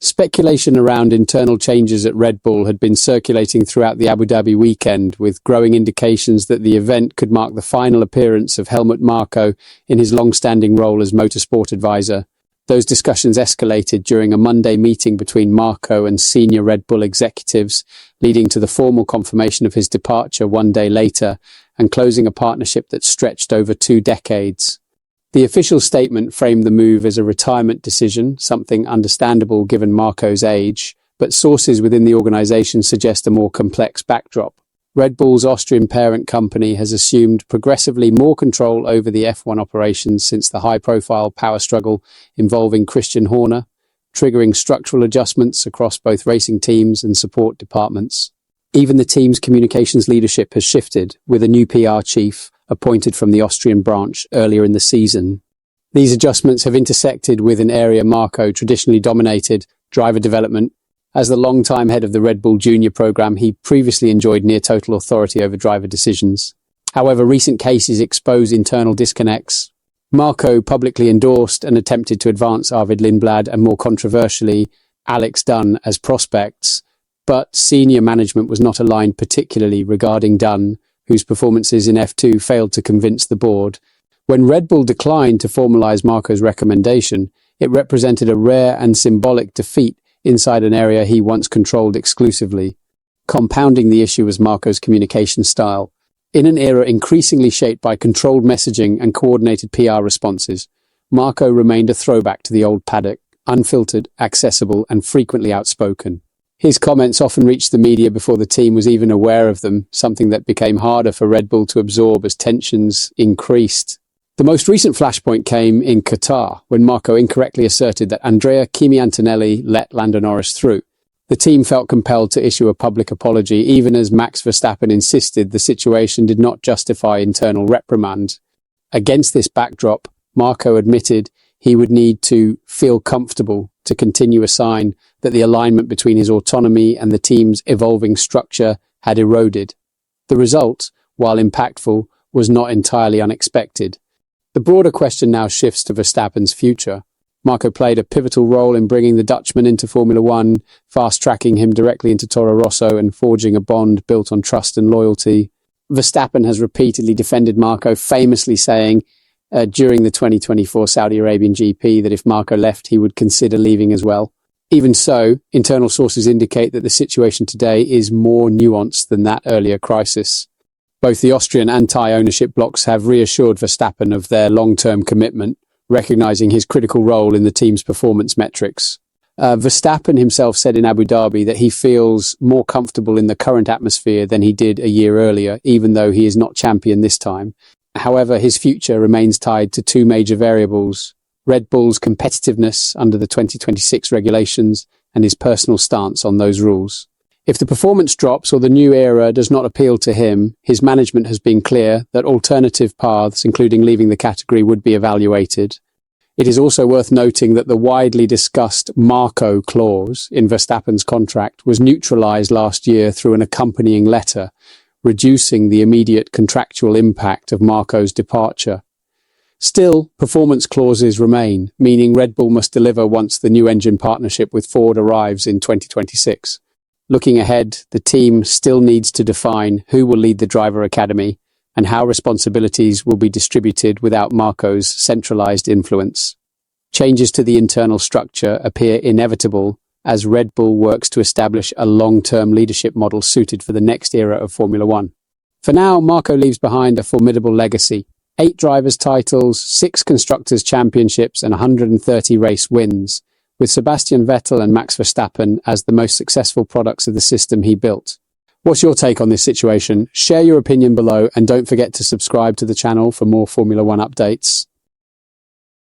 Speculation around internal changes at Red Bull had been circulating throughout the Abu Dhabi weekend, with growing indications that the event could mark the final appearance of Helmut Marko in his long-standing role as motorsport advisor. Those discussions escalated during a Monday meeting between Marko and senior Red Bull executives, leading to the formal confirmation of his departure one day later and closing a partnership that stretched over 2 decades. The official statement framed the move as a retirement decision, something understandable given Marko's age, but sources within the organization suggest a more complex backdrop. Red Bull's Austrian parent company has assumed progressively more control over the F1 operations since the high-profile power struggle involving Christian Horner, triggering structural adjustments across both racing teams and support departments. Even the team's communications leadership has shifted, with a new PR chief appointed from the Austrian branch earlier in the season. These adjustments have intersected with an area Marko traditionally dominated, driver development. As the long-time head of the Red Bull Junior program, he previously enjoyed near total authority over driver decisions. However, recent cases expose internal disconnects. Marko publicly endorsed and attempted to advance Arvid Lindblad and, more controversially, Alex Dunn as prospects, but senior management was not aligned particularly regarding Dunn, whose performances in F2 failed to convince the board. When Red Bull declined to formalize Marko's recommendation, it represented a rare and symbolic defeat inside an area he once controlled exclusively. Compounding the issue was Marko's communication style. In an era increasingly shaped by controlled messaging and coordinated PR responses, Marko remained a throwback to the old paddock, unfiltered, accessible, and frequently outspoken. His comments often reached the media before the team was even aware of them, something that became harder for Red Bull to absorb as tensions increased. The most recent flashpoint came in Qatar, when Marko incorrectly asserted that Andrea Kimi Antonelli let Lando Norris through. The team felt compelled to issue a public apology, even as Max Verstappen insisted the situation did not justify internal reprimand. Against this backdrop, Marko admitted he would need to feel comfortable to continue a sign that the alignment between his autonomy and the team's evolving structure had eroded. The result, while impactful, was not entirely unexpected. The broader question now shifts to Verstappen's future. Marko played a pivotal role in bringing the Dutchman into Formula One, fast-tracking him directly into Toro Rosso and forging a bond built on trust and loyalty. Verstappen has repeatedly defended Marko, famously saying during the 2024 Saudi Arabian GP that if Marko left, he would consider leaving as well. Even so, internal sources indicate that the situation today is more nuanced than that earlier crisis. Both the Austrian and Thai ownership blocks have reassured Verstappen of their long-term commitment, recognizing his critical role in the team's performance metrics. Verstappen himself said in Abu Dhabi that he feels more comfortable in the current atmosphere than he did a year earlier, even though he is not champion this time. However, his future remains tied to 2 major variables: Red Bull's competitiveness under the 2026 regulations and his personal stance on those rules. If the performance drops or the new era does not appeal to him, his management has been clear that alternative paths, including leaving the category, would be evaluated. It is also worth noting that the widely discussed Marko clause in Verstappen's contract was neutralized last year through an accompanying letter, reducing the immediate contractual impact of Marko's departure. Still, performance clauses remain, meaning Red Bull must deliver once the new engine partnership with Ford arrives in 2026. Looking ahead, the team still needs to define who will lead the driver academy and how responsibilities will be distributed without Marko's centralized influence. Changes to the internal structure appear inevitable as Red Bull works to establish a long-term leadership model suited for the next era of Formula One. For now, Marko leaves behind a formidable legacy: 8 drivers' titles, 6 constructors' championships, and 130 race wins, with Sebastian Vettel and Max Verstappen as the most successful products of the system he built. What's your take on this situation? Share your opinion below and don't forget to subscribe to the channel for more Formula One updates.